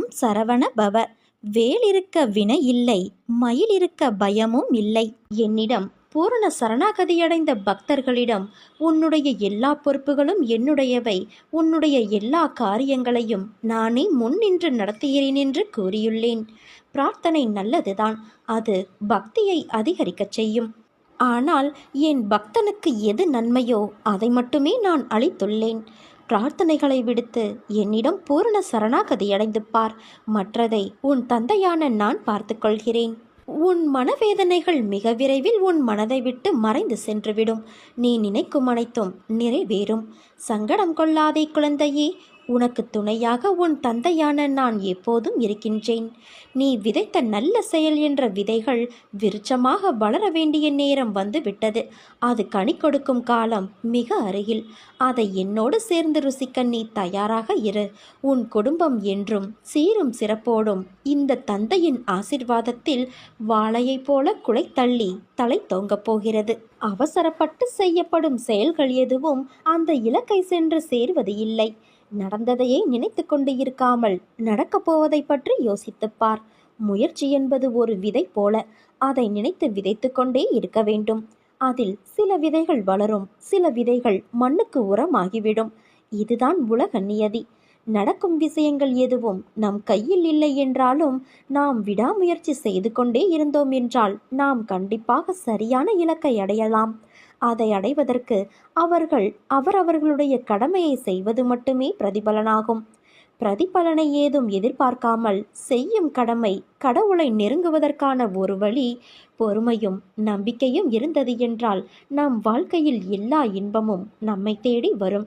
ஓம் சரவண பவ. வேல் இருக்க வினை இல்லை, மயில் இருக்க பயமும் இல்லை. என்னிடம் பூரண சரணாகதியடைந்த பக்தர்களிடம் உன்னுடைய எல்லா பொறுப்புகளும் என்னுடையவை, உன்னுடைய எல்லா காரியங்களையும் நானே முன் நின்று நடத்துகிறேன் என்று கூறியுள்ளேன். பிரார்த்தனை நல்லதுதான், அது பக்தியை அதிகரிக்கச் செய்யும். ஆனால் என் பக்தனுக்கு எது நன்மையோ அதை மட்டுமே நான் அளித்துள்ளேன். பிரார்த்தனைகளை விடுத்து என்னிடம் பூரண சரணாகதியடைந்து பார். மற்றதை உன் தந்தையான நான் பார்த்து கொள்கிறேன். உன் மனவேதனைகள் மிக விரைவில் உன் மனதை விட்டு மறைந்து சென்றுவிடும். நீ நினைக்கும் அனைத்தும் நிறைவேறும். சங்கடம் கொள்ளாதே குழந்தையே. உனக்கு துணையாக உன் தந்தையான நான் எப்போதும் இருக்கின்றேன். நீ விதைத்த நல்ல செயல் என்ற விதைகள் விருட்சமாக வளர வேண்டிய நேரம் வந்துவிட்டது. அது கனி கொடுக்கும் காலம் மிக அருகில். அதை என்னோடு சேர்ந்து ருசிக்க நீ தயாராக இரு. உன் குடும்பம் என்றும் சீரும் சிறப்போடும் இந்த தந்தையின் ஆசிர்வாதத்தில் வாழையைப் போல குலை தள்ளி தலை தோங்கப் போகிறது. அவசரப்பட்டு செய்யப்படும் செயல்கள் எதுவும் அந்த இலக்கை சென்று சேர்வது இல்லை. நடந்ததையே நினைத்து கொண்டு இருக்காமல் நடக்கப் போவதை பற்றி யோசித்துப்பார். முயற்சி என்பது ஒரு விதை போல, அதை நினைத்து விதைத்து கொண்டே இருக்க வேண்டும். அதில் சில விதைகள் வளரும், சில விதைகள் மண்ணுக்கு உரமாகிவிடும். இதுதான் உலக நியதி. நடக்கும் விஷயங்கள் எதுவும் நம் கையில் இல்லை என்றாலும் நாம் விடாமுயற்சி செய்து கொண்டே இருந்தோம் என்றால் நாம் கண்டிப்பாக சரியான இலக்கை அடையலாம். அதை அடைவதற்கு அவரவர்களுடைய கடமையை செய்வது மட்டுமே பிரதிபலனாகும். பிரதிபலனை ஏதும் எதிர்பார்க்காமல் செய்யும் கடமை கடவுளை நெருங்குவதற்கான ஒரு வழி. பொறுமையும் நம்பிக்கையும் இருந்தது என்றால் நம் வாழ்க்கையில் எல்லா இன்பமும் நம்மை தேடி வரும்.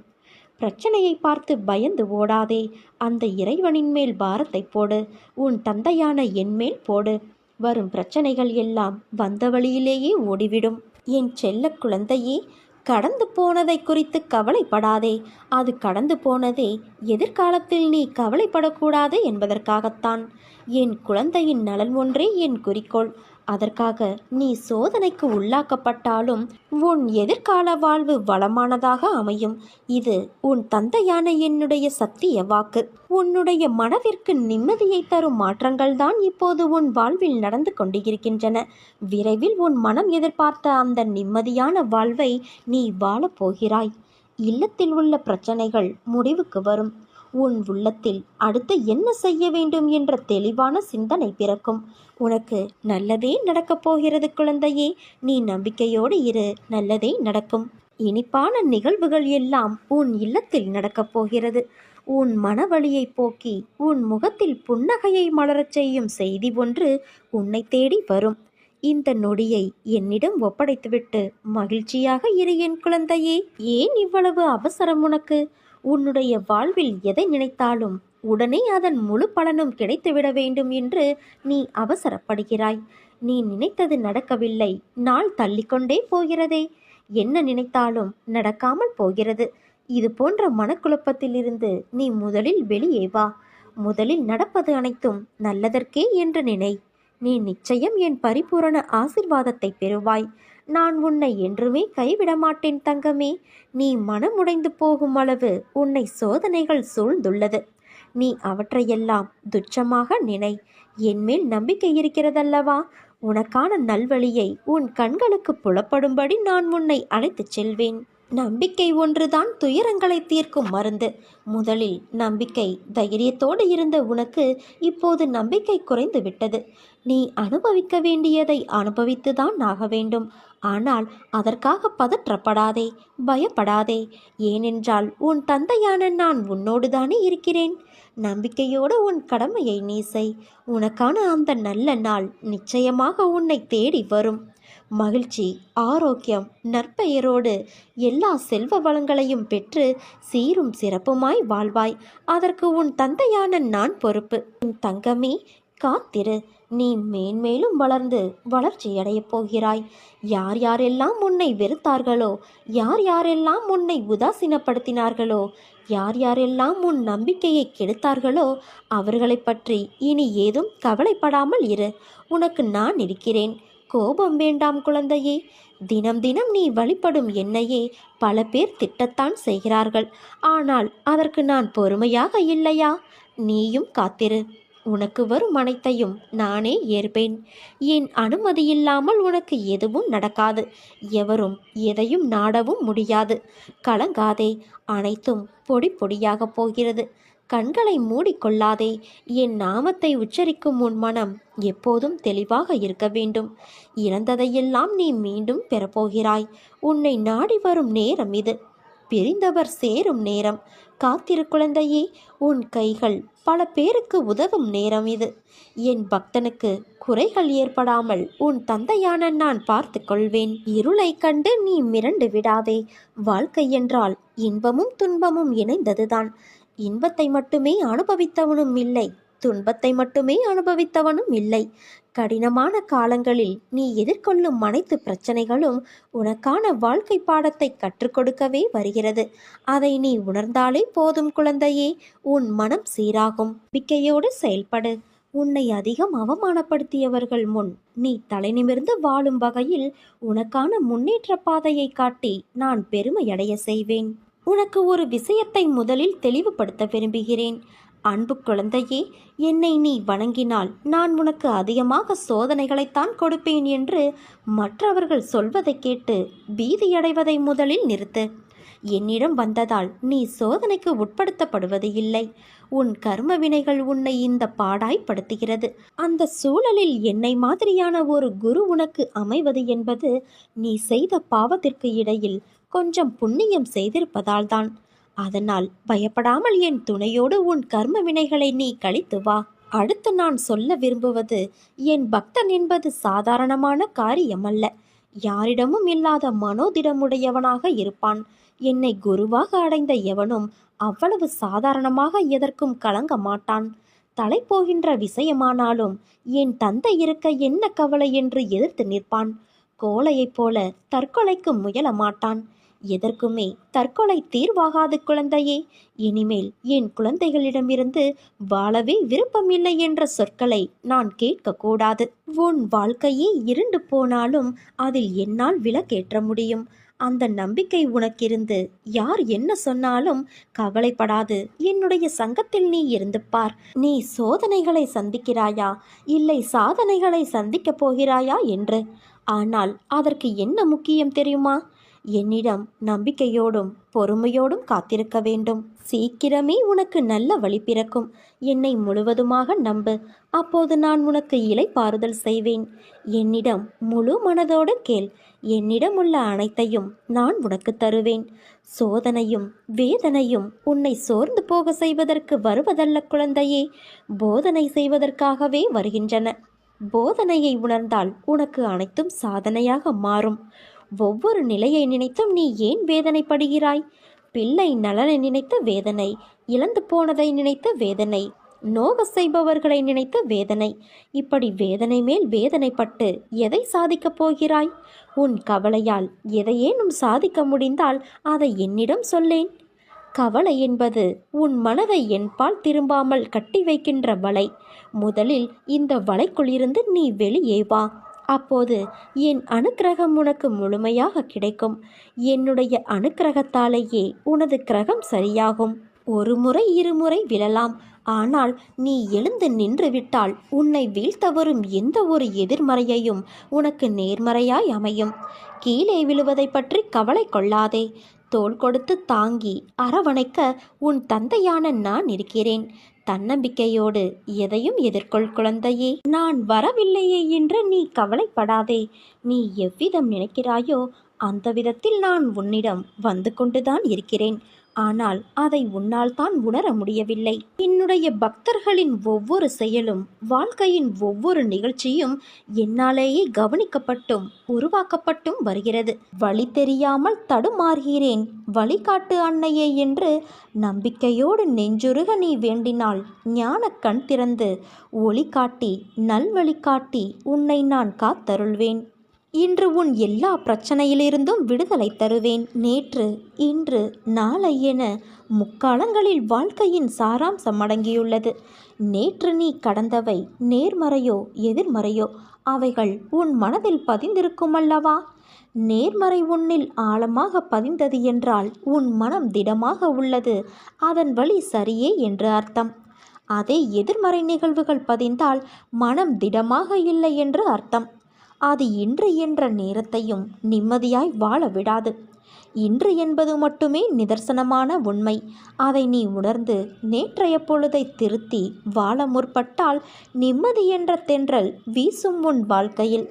பிரச்சனையை பார்த்து பயந்து ஓடாதே. அந்த இறைவனின் மேல் பாரத்தை போடு. உன் தந்தையான என் மேல் போடு. வரும் பிரச்சனைகள் எல்லாம் வந்த வழியிலேயே ஓடிவிடும். என் செல்ல குழந்தையே, கடந்து போனதை குறித்து கவலைப்படாதே. அது கடந்து போனதே எதிர்காலத்தில் நீ கவலைப்படக்கூடாது என்பதற்காகத்தான். என் குழந்தையின் நலன் ஒன்றே என் குறிக்கோள். அதற்காக நீ சோதனைக்கு உள்ளாக்கப்பட்டாலும் உன் எதிர்கால வாழ்வு வளமானதாக அமையும். இது உன் தந்தையான என்னுடைய சத்திய வாக்கு. உன்னுடைய மனதிற்கு நிம்மதியை தரும் மாற்றங்கள் தான் இப்போது உன் வாழ்வில் நடந்து கொண்டிருக்கின்றன. விரைவில் உன் மனம் எதிர்பார்த்த அந்த நிம்மதியான வாழ்வை நீ வாழப்போகிறாய். இல்லத்தில் உள்ள பிரச்சனைகள் முடிவுக்கு வரும். உன் உள்ளத்தில் அடுத்து என்ன செய்ய வேண்டும் என்ற தெளிவான சிந்தனை பிறக்கும். உனக்கு நல்லதே நடக்கப் போகிறது குழந்தையே. நீ நம்பிக்கையோடு இரு, நல்லதே நடக்கும். இனிப்பான நிகழ்வுகள் எல்லாம் உன் இல்லத்தில் நடக்கப் போகிறது. உன் மனவழியை போக்கி உன் முகத்தில் புன்னகையை மலரச் செய்யும் செய்தி ஒன்று உன்னை தேடி வரும். இந்த நொடியை என்னிடம் ஒப்படைத்துவிட்டு மகிழ்ச்சியாக இரு என் குழந்தையே. ஏன் இவ்வளவு அவசரம் உனக்கு? உன்னுடைய வாழ்வில் எதை நினைத்தாலும் உடனே அதன் முழு பலனும் கிடைத்துவிட வேண்டும் என்று நீ அவசரப்படுகிறாய். நீ நினைத்தது நடக்கவில்லை, நாள் தள்ளிக்கொண்டே போகிறதே. என்ன நினைத்தாலும் நடக்காமல் போகிறது. இது போன்ற மனக்குழப்பத்திலிருந்து நீ முதலில் வெளியே வா. முதலில் நடப்பது அனைத்தும் நல்லதற்கே என்று நினை. நீ நிச்சயம் என் பரிபூரண ஆசிர்வாதத்தை பெறுவாய். நான் உன்னை என்றுமே கைவிட மாட்டேன் தங்கமே. நீ மனமுடைந்து போகும் அளவு உன்னை சோதனைகள் சூழ்ந்துள்ளது. நீ அவற்றையெல்லாம் துச்சமாக நினை. என்மேல் நம்பிக்கை இருக்கிறதல்லவா? உனக்கான நல்வழியை உன் கண்களுக்கு புலப்படும்படி நான் உன்னை அழைத்துச் செல்வேன். நம்பிக்கை ஒன்றுதான் துயரங்களை தீர்க்கும் மருந்து. முதலில் நம்பிக்கை தைரியத்தோடு இருந்த உனக்கு இப்போது நம்பிக்கை குறைந்து விட்டது. நீ அனுபவிக்க வேண்டியதை அனுபவித்துதான் ஆக வேண்டும். ஆனால் அதற்காக பதற்றப்படாதே, பயப்படாதே. ஏனென்றால் உன் தந்தையான நான் உன்னோடு தானே இருக்கிறேன். நம்பிக்கையோடு உன் கடமையை நீ செய். உனக்கான அந்த நல்ல நாள் நிச்சயமாக உன்னை தேடி வரும். மகிழ்ச்சி, ஆரோக்கியம், நற்பெயரோடு எல்லா செல்வ வளங்களையும் பெற்று சீரும் சிறப்புமாய் வாழ்வாய். அதற்கு உன் தந்தையான நான் பொறுப்பு. உன் தங்கமே, காத்திரு. நீ மேன்மேலும் வளர்ந்து வளர்ச்சியடையப் போகிறாய். யார் யாரெல்லாம் உன்னை வெறுத்தார்களோ, யார் யாரெல்லாம் உன்னை உதாசீனப்படுத்தினார்களோ, யார் யாரெல்லாம் உன் நம்பிக்கையை கெடுத்தார்களோ அவர்களை பற்றி இனி ஏதும் கவலைப்படாமல் இரு. உனக்கு நான் இருக்கிறேன். கோபம் வேண்டாம் குழந்தையே. தினம் தினம் நீ வழிபடும் என்னையே பல பேர் திட்டத்தான் செய்கிறார்கள். ஆனால் அதற்கு நான் பொறுமையாக இல்லையா? நீயும் காத்திரு. உனக்கு வரும் அனைத்தையும் நானே ஏற்பேன். என் அனுமதியில்லாமல் உனக்கு எதுவும் நடக்காது. எவரும் எதையும் நாடவும் முடியாது. கலங்காதே, அனைத்தும் பொடி பொடியாகப் போகிறது. கண்களை மூடிக்கொள்ளாதே. என் நாமத்தை உச்சரிக்கும் உன் மனம் எப்போதும் தெளிவாக இருக்க வேண்டும். இழந்ததையெல்லாம் நீ மீண்டும் பெறப்போகிறாய். உன்னை நாடி வரும் நேரம் இது. பிரிந்தவர் சேரும் நேரம். காத்திரு குழந்தையே, உன் கைகள் பல பேருக்கு உதவும் நேரம் இது. என் பக்தனுக்கு குறைகள் ஏற்படாமல் உன் தந்தையான நான் பார்த்து கொள்வேன். இருளை கண்டு நீ மிரண்டு விடாதே. வாழ்க்கை என்றால் இன்பமும் துன்பமும் இணைந்ததுதான். இன்பத்தை மட்டுமே அனுபவித்தவனும் இல்லை, துன்பத்தை மட்டுமே அனுபவித்தவனும் இல்லை. கடினமான காலங்களில் நீ எதிர்கொள்ளும் அனைத்து பிரச்சனைகளும் உனக்கான வாழ்க்கை பாடத்தை கற்றுக் கொடுக்கவே வருகிறது. அதை நீ உணர்ந்தாலே போதும் குழந்தையே, உன் மனம் சீராகும். நம்பிக்கையோடு செயல்படு. உன்னை அதிகம் அவமானப்படுத்தியவர்கள் முன் நீ தலைநிமிர்ந்து வாழும் வகையில் உனக்கான முன்னேற்ற பாதையை காட்டி நான் பெருமையடைய செய்வேன். உனக்கு ஒரு விஷயத்தை முதலில் தெளிவுபடுத்த விரும்புகிறேன். அன்பு குழந்தையே, என்னை நீ வணங்கினால் நான் உனக்கு அதிகமாக சோதனைகளைத்தான் கொடுப்பேன் என்று மற்றவர்கள் சொல்வதை கேட்டு பீதியடைவதை முதலில் நிறுத்து. என்னிடம் வந்ததால் நீ சோதனைக்கு உட்படுத்தப்படுவது இல்லை. உன் கர்ம வினைகள் உன்னை இந்த பாடாய்ப்படுத்துகிறது. அந்த சூழலில் என்னை மாதிரியான ஒரு குரு உனக்கு அமைவது என்பது நீ செய்த பாவத்திற்கு இடையில் கொஞ்சம் புண்ணியம் செய்திருப்பதால் தான். அதனால் பயப்படாமல் என் துணையோடு உன் கர்ம வினைகளை நீ கழித்து வா. அடுத்து நான் சொல்ல விரும்புவது, என் பக்தன் என்பது சாதாரணமான காரியமல்ல. யாரிடமும் இல்லாத மனோதிடமுடையவனாக இருப்பான். என்னை குருவாக அடைந்த எவனும் அவ்வளவு சாதாரணமாக எதற்கும் கலங்க மாட்டான். தலை போகின்ற விஷயமானாலும் என் தந்தை இருக்க என்ன கவலை என்று எதிர்த்து நிற்பான். கோழையைப் போல தற்கொலைக்கு முயல மாட்டான். எதற்குமே தற்கொலை தீர்வாகாது குழந்தையே. இனிமேல் என் குழந்தைகளிடமிருந்து வாழவே விருப்பமில்லை என்ற சொற்களை நான் கேட்கக்கூடாது. உன் வாழ்க்கையே இருண்டு போனாலும் அதில் என்னால் விளக்கேற்ற முடியும். அந்த நம்பிக்கை உனக்கிருந்து யார் என்ன சொன்னாலும் கவலைப்படாது. என்னுடைய சங்கத்தில் நீ இருந்து பார். நீ சோதனைகளை சந்திக்கிறாயா, இல்லை சாதனைகளை சந்திக்கப் போகிறாயா என்று. ஆனால் அதற்கு என்ன முக்கியம் தெரியுமா? என்னிடம் நம்பிக்கையோடும் பொறுமையோடும் காத்திருக்க வேண்டும். சீக்கிரமே உனக்கு நல்ல வழி பிறக்கும். என்னை முழுவதுமாக நம்பு. அப்போது நான் உனக்கு இளைப்பாறுதல் செய்வேன். என்னிடம் முழு மனதோடு கேள். என்னிடம் உள்ள அனைத்தையும் நான் உனக்கு தருவேன். சோதனையும் வேதனையும் உன்னை சோர்ந்து போக செய்வதற்கு வருவதல்ல குழந்தையே, போதனை செய்வதற்காகவே வருகின்றன. போதனையை உணர்ந்தால் உனக்கு அனைத்தும் சாதனையாக மாறும். ஒவ்வொரு நிலையை நினைத்தும் நீ ஏன் வேதனைப்படுகிறாய்? பிள்ளை நலனை நினைத்த வேதனை, இழந்து போனதை நினைத்த வேதனை, நோக செய்பவர்களை நினைத்த வேதனை. இப்படி வேதனை மேல் வேதனைப்பட்டு எதை சாதிக்கப் போகிறாய்? உன் கவலையால் எதையேனும் சாதிக்க முடிந்தால் அதை என்னிடம் சொல்லேன். கவலை என்பது உன் மனதை என்பால் திரும்பாமல் கட்டி வைக்கின்ற வலை. முதலில் இந்த வலைக்குள்ளிருந்து நீ வெளியே வா. அப்போது என் அனுக்கிரகம் உனக்கு முழுமையாக கிடைக்கும். என்னுடைய அனுக்கிரகத்தாலேயே உனது கிரகம் சரியாகும். ஒரு முறை இருமுறை விழலாம், ஆனால் நீ எழுந்து நின்று விட்டால் உன்னை வீழ்த்த வரும் எந்த ஒரு எதிர்மறையையும் உனக்கு நேர்மறையாய் அமையும். கீழே விழுவதை பற்றி கவலை கொள்ளாதே. தோள் கொடுத்து தாங்கி அரவணைக்க உன் தந்தையான நான் இருக்கிறேன். தன்னம்பிக்கையோடு எதையும் எதிர்கொள் குழந்தையே. நான் வரவில்லையே என்று நீ கவலைப்படாதே. நீ எவ்விதம் நினைக்கிறாயோ அந்த விதத்தில் நான் உன்னிடம் வந்து கொண்டுதான் இருக்கிறேன். ஆனால் அதை உன்னால் தான் உணர முடியவில்லை. என்னுடைய பக்தர்களின் ஒவ்வொரு செயலும், வாழ்க்கையின் ஒவ்வொரு நிகழ்ச்சியும் என்னாலேயே கவனிக்கப்பட்டும் உருவாக்கப்பட்டும் வருகிறது. வழி தெரியாமல் தடுமாறுகிறேன், வழிகாட்டு அன்னையே என்று நம்பிக்கையோடு நெஞ்சுருக நீ வேண்டினால் ஞான கண் திறந்து ஒளி காட்டி நல்வழி காட்டி உன்னை நான் காத்தருள்வேன். இன்று உன் எல்லா பிரச்சனையிலிருந்தும் விடுதலை தருவேன். நேற்று, இன்று, நாளை என முக்காலங்களில் வாழ்க்கையின் சாராம்சம் அடங்கியுள்ளது. நேற்று நீ கடந்தவை நேர்மறையோ எதிர்மறையோ அவைகள் உன் மனதில் பதிந்திருக்கும் அல்லவா? நேர்மறை உன்னில் ஆழமாக பதிந்தது என்றால் உன் மனம் திடமாக உள்ளது, அதன் வழி சரியே என்று அர்த்தம். அதே எதிர்மறை நிகழ்வுகள் பதிந்தால் மனம் திடமாக இல்லை என்று அர்த்தம். அது இன்று என்ற நேரத்தையும் நிம்மதியாய் வாழ விடாது. இன்று என்பது மட்டுமே நிதர்சனமான உண்மை. அதை நீ உணர்ந்து நேற்றைய பொழுதை திருத்தி வாழ முற்பட்டால் நிம்மதி என்ற தென்றல் வீசும் உன் வாழ்க்கையில்.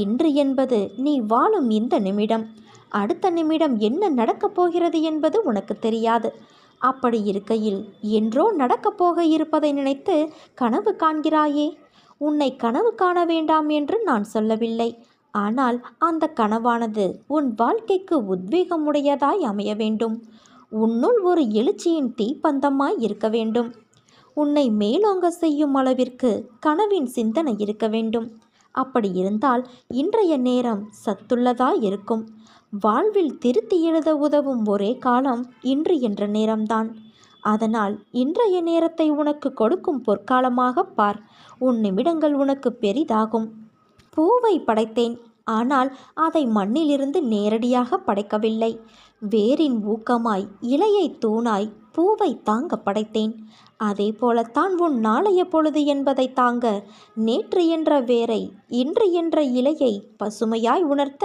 இன்று என்பது நீ வாழும் இந்த நிமிடம். அடுத்த நிமிடம் என்ன நடக்கப் போகிறது என்பது உனக்கு தெரியாது. அப்படி இருக்கையில் என்றோ நடக்கப் போக இருப்பதை நினைத்து கனவு காண்கிறாயே. உன்னை கனவு காண வேண்டாம் என்று நான் சொல்லவில்லை. ஆனால் அந்த கனவானது உன் வாழ்க்கைக்கு உத்வேகமுடையதாய் அமைய வேண்டும். உன்னுள் ஒரு எழுச்சியின் தீப்பந்தமாய் இருக்க வேண்டும். உன்னை மேலோங்க செய்யும் அளவிற்கு கனவின் சிந்தனை இருக்க வேண்டும். அப்படி இருந்தால் இன்றைய நேரம் சத்துள்ளதாய் இருக்கும். வாழ்வில் திருத்தி எழுத உதவும் ஒரே காலம் இன்று என்ற நேரம்தான். அதனால் இன்றைய நேரத்தை உனக்கு கொடுக்கும் பொற்காலமாக பார். உன் நிமிடங்கள் உனக்கு பெரிதாகும். பூவை படைத்தேன், ஆனால் அதை மண்ணிலிருந்து நேரடியாக படைக்கவில்லை. வேரின் ஊக்கமாய் இலையை தூணாய் பூவை தாங்க படைத்தேன். அதே போலத்தான் உன் நாளைய பொழுது என்பதை தாங்க நேற்று என்ற வேரை இன்று என்ற இலையை பசுமையாய் உணர்த்த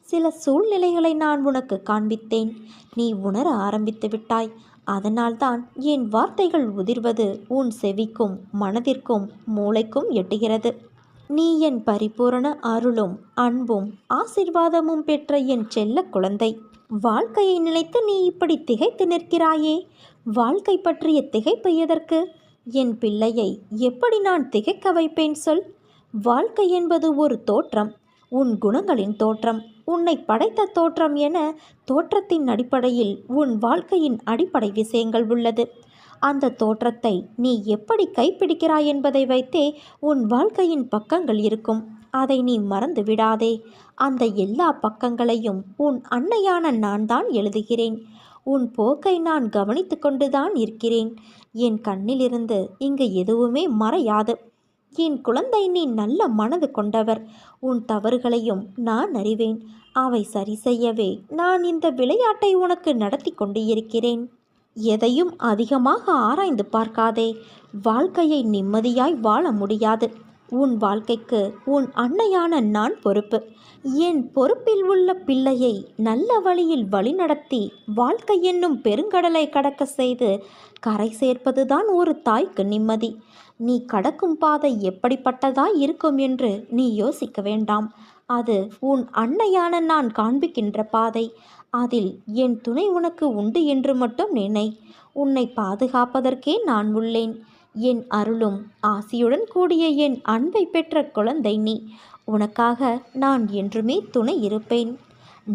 சில சூழ்நிலைகளை நான் உனக்கு காண்பித்தேன். நீ உணர ஆரம்பித்து விட்டாய். அதனால்தான் என் வார்த்தைகள் உதிர்வது உன் செவிக்கும் மனதிற்கும் மூளைக்கும் எட்டுகிறது. நீ என் பரிபூரண அருளும் அன்பும் ஆசிர்வாதமும் பெற்ற என் செல்ல குழந்தை. வாழ்க்கையை நினைத்து நீ இப்படி திகைத்து நிற்கிறாயே. வாழ்க்கை பற்றிய திகைப்பு எதற்கு? என் பிள்ளையை எப்படி நான் திகைக்க வைப்பேன் சொல். வாழ்க்கை என்பது ஒரு தோற்றம், உன் குணங்களின் தோற்றம், உன்னை படைத்த தோற்றம் என தோற்றத்தின் அடிப்படையில் உன் வாழ்க்கையின் அடிப்படை விஷயங்கள் உள்ளது. அந்த தோற்றத்தை நீ எப்படி கைப்பிடிக்கிறாய் என்பதை வைத்தே உன் வாழ்க்கையின் பக்கங்கள் இருக்கும். அதை நீ மறந்து விடாதே. அந்த எல்லா பக்கங்களையும் உன் அன்னையான நான் தான் எழுதுகிறேன். உன் போக்கை நான் கவனித்து கொண்டுதான் இருக்கிறேன். என் கண்ணிலிருந்து இங்கு எதுவுமே மறையாது. என் குழந்தை, நீ நல்ல மனது கொண்டவர். உன் தவறுகளையும் நான் அறிவேன். அவை சரி செய்யவே நான் இந்த விளையாட்டை உனக்கு நடத்தி கொண்டு இருக்கிறேன். எதையும் அதிகமாக ஆராய்ந்து பார்க்காதே. வாழ்க்கையை நிம்மதியாய் வாழ முடியாது. உன் வாழ்க்கைக்கு உன் அன்னையான நான் பொறுப்பு. என் பொறுப்பில் உள்ள பிள்ளையை நல்ல வழியில் வழிநடத்தி வாழ்க்கை என்னும் பெருங்கடலை கடக்க செய்து கரை சேர்ப்பதுதான் ஒரு தாய்க்கு நிம்மதி. நீ கடக்கும் பாதை எப்படிப்பட்டதாய் இருக்கும் என்று நீ யோசிக்க வேண்டாம். அது உன் அன்னையான நான் காண்பிக்கின்ற பாதை. அதில் என் துணை உனக்கு உண்டு என்று மட்டும் நினை. உன்னை பாதுகாப்பதற்கே நான் உள்ளேன். என் அருளும் ஆசியுடன் கூடிய என் அன்பை பெற்ற குழந்தை நீ. உனக்காக நான் என்றுமே துணை இருப்பேன்.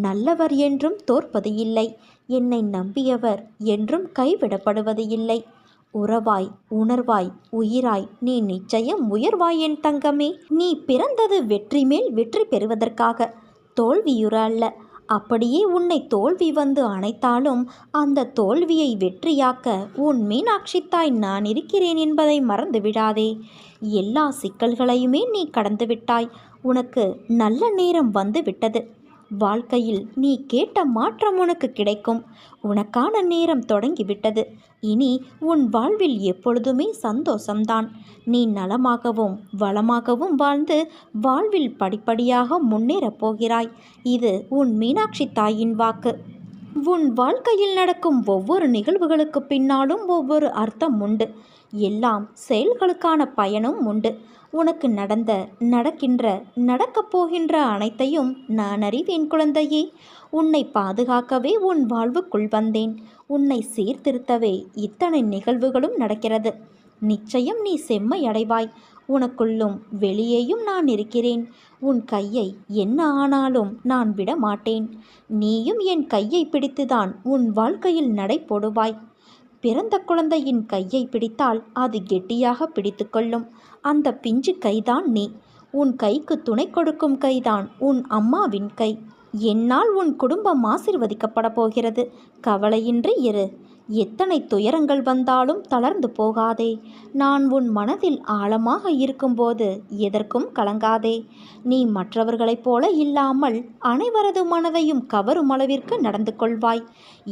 நல்லவர் என்றும் தோற்பது இல்லை. என்னை நம்பியவர் என்றும் கைவிடப்படுவது இல்லை. உறவாய், உணர்வாய், உயிராய் நீ நிச்சயம் உயர்வாய் என் தங்கமே. நீ பிறந்தது வெற்றி மேல் வெற்றி பெறுவதற்காக, தோல்வியுற அல்ல. அப்படியே உன்னை தோல்வி வந்து அணைத்தாலும் அந்த தோல்வியை வெற்றியாக்க உன் மீனாட்சி தாய் நான் இருக்கிறேன் என்பதை மறந்து விடாதே. எல்லா சிக்கல்களையுமே நீ கடந்து விட்டாய். உனக்கு நல்ல நேரம் வந்து விட்டது. வாழ்க்கையில் நீ கேட்ட மாற்றம் உனக்கு கிடைக்கும். உனக்கான நேரம் தொடங்கிவிட்டது. இனி உன் வாழ்வில் எப்பொழுதுமே சந்தோஷம்தான். நீ நலமாகவும் வளமாகவும் வாழ்ந்து வாழ்வில் படிப்படியாக முன்னேறப் போகிறாய். இது உன் மீனாட்சி தாயின் வாக்கு. உன் வாழ்க்கையில் நடக்கும் ஒவ்வொரு நிகழ்வுகளுக்கு பின்னாலும் ஒவ்வொரு அர்த்தம் உண்டு. எல்லாம் செயல்களுக்கான பயனும் உண்டு. உனக்கு நடந்த, நடக்கின்ற, நடக்கப் போகின்ற அனைத்தையும் நான் அறிவேன் குழந்தையே. உன்னை பாதுகாக்கவே உன் வாழ்வுக்குள் வந்தேன். உன்னை சீர்திருத்தவே இத்தனை நிகழ்வுகளும் நடக்கிறது. நிச்சயம் நீ செம்மை அடைவாய். உனக்குள்ளும் வெளியேயும் நான் இருக்கிறேன். உன் கையை என்ன ஆனாலும் நான் விட மாட்டேன். நீயும் என் கையை பிடித்துதான் உன் வாழ்க்கையில் நடை போடுவாய். பிறந்த குழந்தையின் கையை பிடித்தால் அது கெட்டியாக பிடித்து கொள்ளும். அந்த பிஞ்சு கைதான் நீ. உன் கைக்கு துணை கொடுக்கும் கைதான் உன் அம்மாவின் கை. என்னால் உன் குடும்பம் ஆசிர்வதிக்கப்பட போகிறது. கவலையின்றி இரு. எத்தனை துயரங்கள் வந்தாலும் தளர்ந்து போகாதே. நான் உன் மனதில் ஆழமாக இருக்கும்போது எதற்கும் கலங்காதே. நீ மற்றவர்களைப் போல இல்லாமல் அனைவரது மனதையும் கவரும் அளவிற்கு நடந்து கொள்வாய்.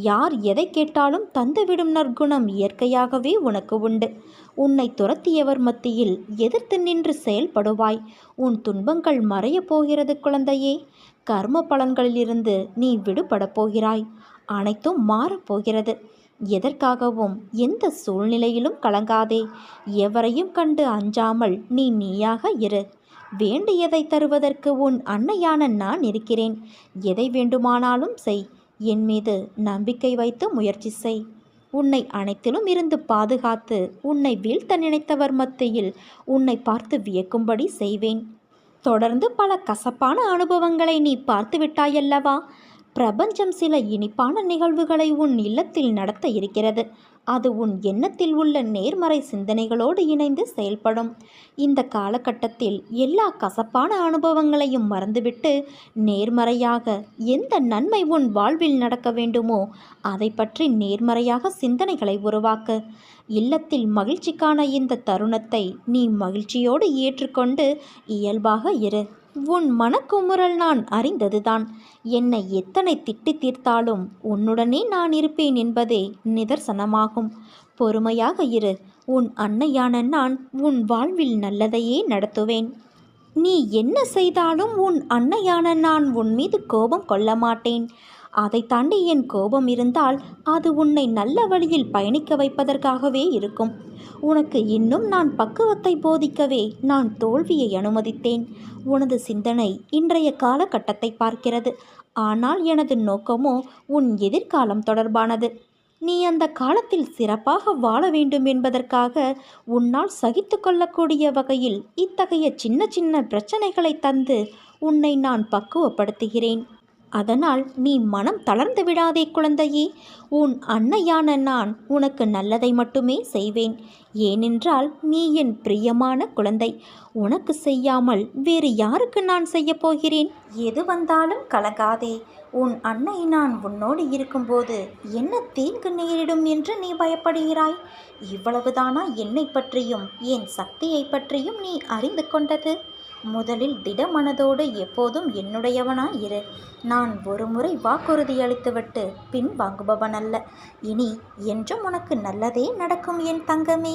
யார் எதை கேட்டாலும் தந்துவிடும் நற்குணம் இயற்கையாகவே உனக்கு உண்டு. உன்னை துரத்தியவர் மத்தியில் எதிர்த்து நின்று செயல்படுவாய். உன் துன்பங்கள் மறையப் போகிறது குழந்தையே. கர்ம பலன்களிலிருந்து நீ விடுபடப் போகிறாய். அனைத்தும் மாறப்போகிறது. எதற்காகவும் எந்த சூழ்நிலையிலும் கலங்காதே. எவரையும் கண்டு அஞ்சாமல் நீ நீயாக இரு. வேண்டியதை தருவதற்கு உன் அன்னையான நான் இருக்கிறேன். எதை வேண்டுமானாலும் செய். என் மீது நம்பிக்கை வைத்து முயற்சி செய். உன்னை அனைத்திலும் இருந்து பாதுகாத்து உன்னை வீழ்த்த நினைத்தவர் மத்தியில் உன்னை பார்த்து வியக்கும்படி செய்வேன். தொடர்ந்து பல கசப்பான அனுபவங்களை நீ பார்த்து விட்டாயல்லவா? பிரபஞ்சம் சில இனிப்பான நிகழ்வுகளை உன் இல்லத்தில் நடத்த இருக்கிறது. அது உன் எண்ணத்தில் உள்ள நேர்மறை சிந்தனைகளோடு இணைந்து செயல்படும். இந்த காலகட்டத்தில் எல்லா கசப்பான அனுபவங்களையும் மறந்துவிட்டு நேர்மறையாக எந்த நன்மை உன் வாழ்வில் நடக்க வேண்டுமோ அதை பற்றி நேர்மறையாக சிந்தனைகளை உருவாக்கு. இல்லத்தில் மகிழ்ச்சிக்கான இந்த தருணத்தை நீ மகிழ்ச்சியோடு ஏற்றுக்கொண்டு இயல்பாக இரு. உன் மனக்குமுறல் நான் அறிந்ததுதான். என்னை எத்தனை திட்டி தீர்த்தாலும் உன்னுடனே நான் இருப்பேன் என்பதே நிதர்சனமாகும். பொறுமையாக இரு. உன் அன்னையான நான் உன் வாழ்வில் நல்லதையே நடத்துவேன். நீ என்ன செய்தாலும் உன் அன்னையான நான் உன் மீது கோபம் கொள்ள மாட்டேன். அதை தாண்டி என் கோபம் இருந்தால் அது உன்னை நல்ல வழியில் பயணிக்க வைப்பதற்காகவே இருக்கும். உனக்கு இன்னும் நான் பக்குவத்தை போதிக்கவே நான் தோல்வியை அனுமதித்தேன். உனது சிந்தனை இன்றைய காலகட்டத்தை பார்க்கிறது. ஆனால் எனது நோக்கமோ உன் எதிர்காலம் தொடர்பானது. நீ அந்த காலத்தில் சிறப்பாக வாழ வேண்டும் என்பதற்காக உன்னால் சகித்து கொள்ளக்கூடிய வகையில் இத்தகைய சின்ன சின்ன பிரச்சனைகளை தந்து உன்னை நான் பக்குவப்படுத்துகிறேன். அதனால் நீ மனம் தளர்ந்து விடாதே குழந்தையே. உன் அன்னையான நான் உனக்கு நல்லதை மட்டுமே செய்வேன். ஏனென்றால் நீ என் பிரியமான குழந்தை. உனக்கு செய்யாமல் வேறு யாருக்கு நான் செய்ய போகிறேன்? எது வந்தாலும் கலங்காதே. உன் அன்னை நான் உன்னோடு இருக்கும்போது என்ன தீங்கு நேரிடும் என்று நீ பயப்படுகிறாய்? இவ்வளவுதானா என்னை பற்றியும் என் சக்தியை பற்றியும் நீ அறிந்து கொண்டது? முதலில் திடமனதோடு எப்போதும் என்னுடையவனாய் இரு. நான் ஒரு முறை வாக்குறுதி அளித்துவிட்டு பின் வாங்குபவன் அல்ல. இனி என்றும் உனக்கு நல்லதே நடக்கும் என் தங்கமே.